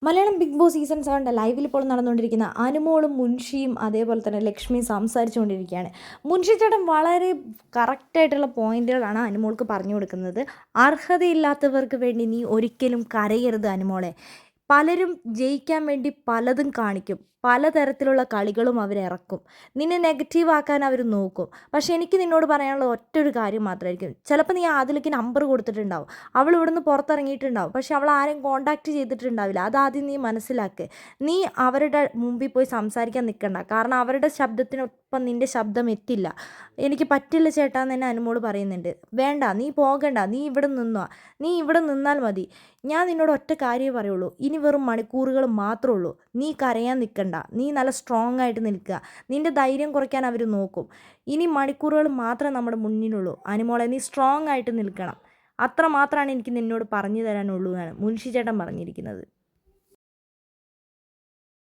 Malayalam big boss season 7 ലൈവിൽ ഇപ്പോൾ നടന്നുകൊണ്ടിരിക്കുന്ന അനുമോളും മുൻഷിയും അതേപോലെ തന്നെ ലക്ഷ്മിയും സംസാരിച്ചുകൊണ്ടിരിക്കുകയാണ്. മുൻഷി ചേട്ടൻ വളരെ കറക്റ്റായിട്ടുള്ള പോയിന്റുകളാണ് അനുമോൾക്ക് പറഞ്ഞു കൊടുക്കുന്നത്. അർഹതയില്ലാത്തവർക്ക് വേണ്ടി നീ ഒരിക്കലും കരയരുത് അനുമോളെ. പലരും ജയിക്കാൻ വേണ്ടി പലതും കാണിക്കും. പലതരത്തിലുള്ള കളികളും അവരിറക്കും. നിന്നെ നെഗറ്റീവ് ആക്കാൻ അവർ നോക്കും. പക്ഷേ എനിക്ക് നിന്നോട് പറയാനുള്ള ഒറ്റൊരു കാര്യം മാത്രമായിരിക്കും. ചിലപ്പോൾ നീ ആദിലയ്ക്ക് നമ്പർ കൊടുത്തിട്ടുണ്ടാവും. അവൾ ഇവിടുന്ന് പുറത്തിറങ്ങിയിട്ടുണ്ടാവും. പക്ഷേ അവൾ ആരെയും കോൺടാക്റ്റ് ചെയ്തിട്ടുണ്ടാവില്ല. അതാദ്യം നീ മനസ്സിലാക്ക്. നീ അവരുടെ മുമ്പിൽ പോയി സംസാരിക്കാൻ നിൽക്കണ്ട. കാരണം അവരുടെ ശബ്ദത്തിനൊപ്പം നിൻ്റെ ശബ്ദം എത്തില്ല. എനിക്ക് പറ്റില്ല ചേട്ടാ എന്ന് തന്നെ അനുമോള് പറയുന്നുണ്ട്. വേണ്ട, നീ പോകണ്ട, നീ ഇവിടെ നിന്നോ, നീ ഇവിടെ നിന്നാൽ മതി. ഞാൻ നിന്നോട് ഒറ്റ കാര്യമേ പറയുള്ളൂ. ഇനി വെറും മണിക്കൂറുകൾ മാത്രമേ ഉള്ളൂ. നീ കരയാൻ നിൽക്കണ്ട. നീ നല്ല സ്ട്രോങ് ആയിട്ട് നിൽക്കുക. നിൻ്റെ ധൈര്യം കുറയ്ക്കാൻ അവർ നോക്കും. ഇനി മണിക്കൂറുകൾ മാത്രമേ നമ്മുടെ മുന്നിലുള്ളൂ. അനുമോളെ, നീ സ്ട്രോങ് ആയിട്ട് നിൽക്കണം. അത്ര മാത്രമാണ് എനിക്ക് നിന്നോട് പറഞ്ഞു തരാനുള്ളൂ എന്നാണ് മുൻഷി ചേട്ടൻ പറഞ്ഞിരിക്കുന്നത്.